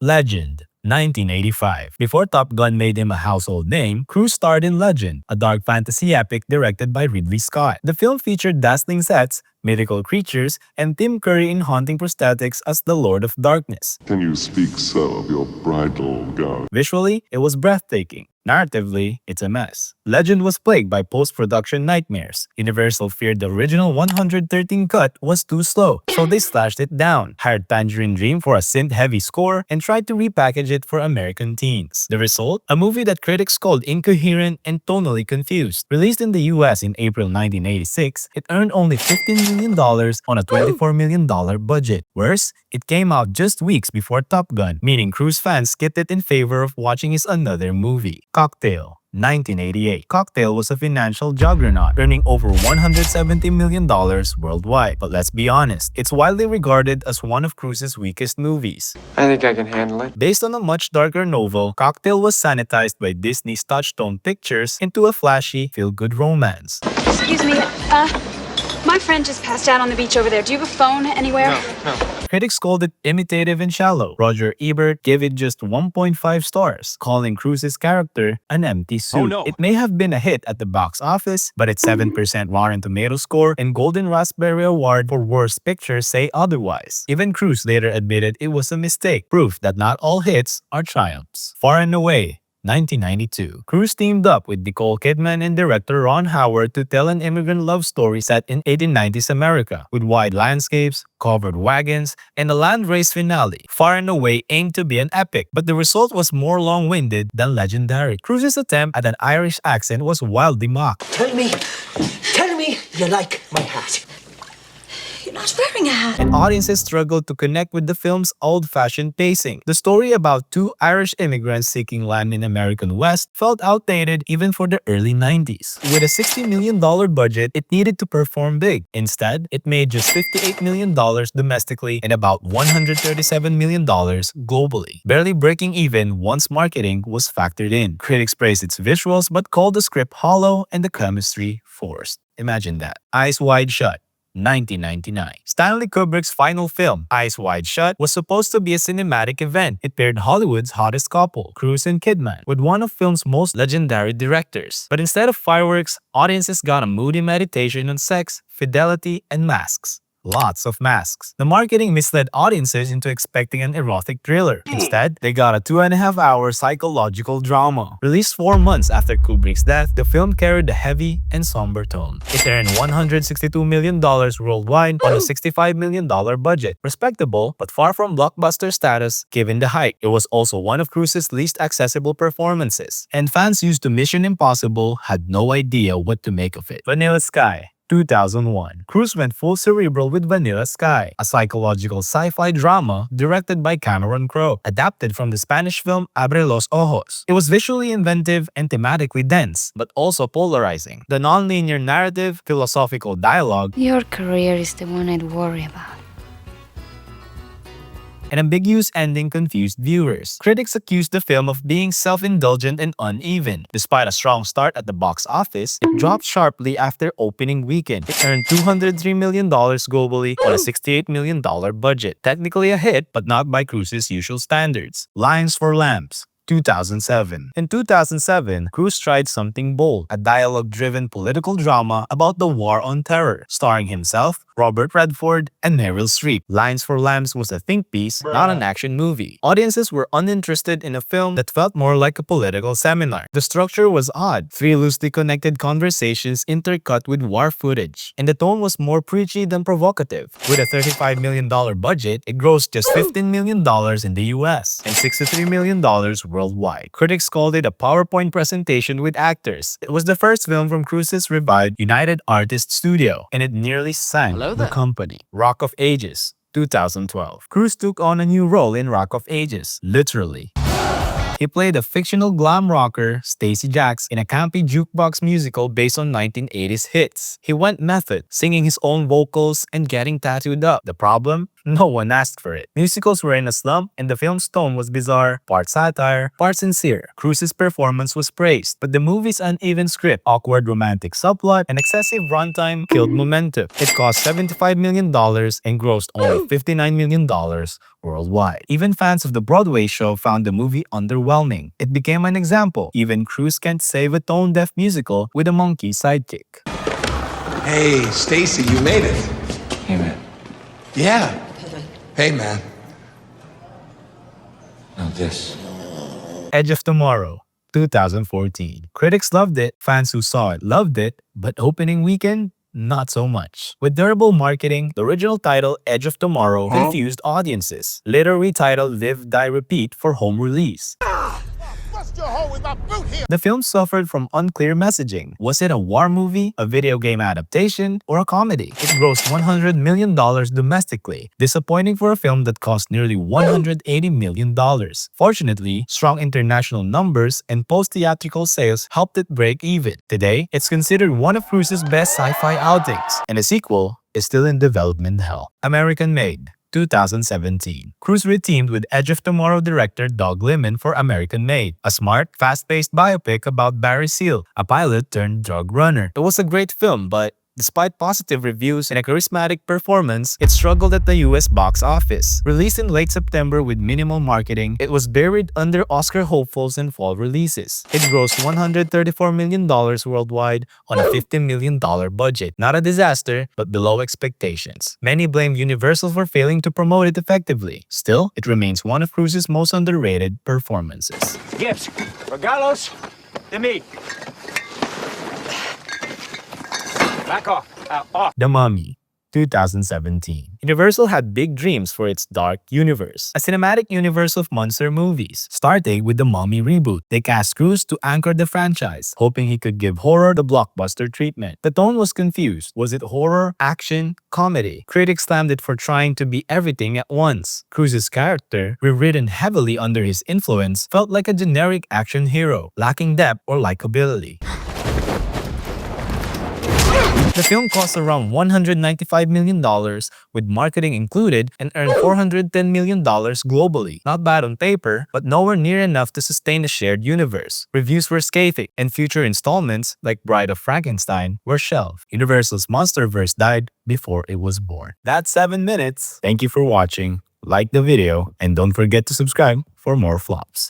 Legend, 1985. Before Top Gun made him a household name, Cruise starred in Legend, a dark fantasy epic directed by Ridley Scott. The film featured dazzling sets, mythical creatures, and Tim Curry in haunting prosthetics as the Lord of Darkness. Can you speak so of your bridal gown? Visually, it was breathtaking. Narratively, it's a mess. Legend was plagued by post-production nightmares. Universal feared the original 113 cut was too slow, so they slashed it down, hired Tangerine Dream for a synth-heavy score, and tried to repackage it for American teens. The result? A movie that critics called incoherent and tonally confused. Released in the US in April 1986, it earned only $15 million on a $24 million budget. Worse, it came out just weeks before Top Gun, meaning Cruise fans skipped it in favor of watching his another movie. Cocktail, 1988. Cocktail was a financial juggernaut, earning over $170 million worldwide. But let's be honest, it's widely regarded as one of Cruise's weakest movies. I think I can handle it. Based on a much darker novel, Cocktail was sanitized by Disney's Touchstone Pictures into a flashy, feel-good romance. Excuse me, my friend just passed out on the beach over there. Do you have a phone anywhere? No. Critics called it imitative and shallow. Roger Ebert gave it just 1.5 stars, calling Cruise's character an empty suit. Oh, no. It may have been a hit at the box office, but its 7% Rotten Tomatoes score and Golden Raspberry Award for Worst Picture say otherwise. Even Cruise later admitted it was a mistake, proof that not all hits are triumphs. Far and Away, 1992. Cruise teamed up with Nicole Kidman and director Ron Howard to tell an immigrant love story set in 1890s America, with wide landscapes, covered wagons, and a land race finale. Far and Away aimed to be an epic, but the result was more long-winded than legendary. Cruise's attempt at an Irish accent was wildly mocked. Tell me you like my hat. You're not wearing a hat. And audiences struggled to connect with the film's old-fashioned pacing. The story about two Irish immigrants seeking land in American West felt outdated even for the early 90s. With a $60 million budget, it needed to perform big. Instead, it made just $58 million domestically and about $137 million globally, barely breaking even once marketing was factored in. Critics praised its visuals but called the script hollow and the chemistry forced. Imagine that. Eyes Wide Shut, 1999. Stanley Kubrick's final film, Eyes Wide Shut, was supposed to be a cinematic event. It paired Hollywood's hottest couple, Cruise and Kidman, with one of film's most legendary directors. But instead of fireworks, audiences got a moody meditation on sex, fidelity, and masks. Lots of masks. The marketing misled audiences into expecting an erotic thriller. Instead, they got a 2.5-hour psychological drama. Released 4 months after Kubrick's death, the film carried a heavy and somber tone. It earned $162 million worldwide on a $65 million budget. Respectable, but far from blockbuster status given the hype. It was also one of Cruise's least accessible performances. And fans used to Mission Impossible had no idea what to make of it. Vanilla Sky, 2001. Cruise went full cerebral with Vanilla Sky, a psychological sci-fi drama directed by Cameron Crowe, adapted from the Spanish film Abre los Ojos. It was visually inventive and thematically dense, but also polarizing. The non-linear narrative, philosophical dialogue, Your career is the one I'd worry about. an ambiguous ending confused viewers. Critics accused the film of being self-indulgent and uneven. Despite a strong start at the box office, it dropped sharply after opening weekend. It earned $203 million globally on a $68 million budget. Technically a hit, but not by Cruise's usual standards. Lines for Lamps, 2007. In 2007, Cruise tried something bold, a dialogue-driven political drama about the war on terror, starring himself, Robert Redford, and Meryl Streep. Lines for Lambs was a think piece, not an action movie. Audiences were uninterested in a film that felt more like a political seminar. The structure was odd, 3 loosely connected conversations intercut with war footage, and the tone was more preachy than provocative. With a $35 million budget, it grossed just $15 million in the US and $63 million worldwide. Critics called it a PowerPoint presentation with actors. It was the first film from Cruise's revived United Artists Studio, and it nearly sank the company. Rock of Ages, 2012. Cruise took on a new role in Rock of Ages, literally. He played a fictional glam rocker, Stacey Jacks, in a campy jukebox musical based on 1980s hits. He went method, singing his own vocals and getting tattooed up. The problem? No one asked for it. Musicals were in a slump, and the film's tone was bizarre, part satire, part sincere. Cruise's performance was praised, but the movie's uneven script, awkward romantic subplot, and excessive runtime killed momentum. It cost $75 million and grossed only $59 million worldwide. Even fans of the Broadway show found the movie underwhelming. It became an example. Even Cruise can't save a tone-deaf musical with a monkey sidekick. Hey, Stacy, you made it. Hey, man. Yeah. Hey, man. Now this. Edge of Tomorrow, 2014. Critics loved it, fans who saw it loved it, but opening weekend, not so much. With durable marketing, the original title Edge of Tomorrow confused audiences. Later retitled Live, Die, Repeat for home release. The film suffered from unclear messaging. Was it a war movie, a video game adaptation, or a comedy? It grossed $100 million domestically, disappointing for a film that cost nearly $180 million. Fortunately, strong international numbers and post-theatrical sales helped it break even. Today, it's considered one of Cruise's best sci-fi outings, and a sequel is still in development hell. American Made, 2017. Cruise reteamed with Edge of Tomorrow director Doug Liman for American Made, a smart, fast-paced biopic about Barry Seal, a pilot turned drug runner. It was a great film, but despite positive reviews and a charismatic performance, it struggled at the US box office. Released in late September with minimal marketing, it was buried under Oscar hopefuls and fall releases. It grossed $134 million worldwide on a $50 million budget. Not a disaster, but below expectations. Many blame Universal for failing to promote it effectively. Still, it remains one of Cruise's most underrated performances. Gibbs, regalos de me. Back off. Off. The Mummy, 2017. Universal had big dreams for its dark universe, a cinematic universe of monster movies. Starting with the Mummy reboot, they cast Cruise to anchor the franchise, hoping he could give horror the blockbuster treatment. The tone was confused. Was it horror, action, comedy? Critics slammed it for trying to be everything at once. Cruise's character, rewritten heavily under his influence, felt like a generic action hero, lacking depth or likability. The film cost around $195 million with marketing included and earned $410 million globally. Not bad on paper, but nowhere near enough to sustain the shared universe. Reviews were scathing, and future installments, like Bride of Frankenstein, were shelved. Universal's Monsterverse died before it was born. That's 7 minutes. Thank you for watching. Like the video, and don't forget to subscribe for more flops.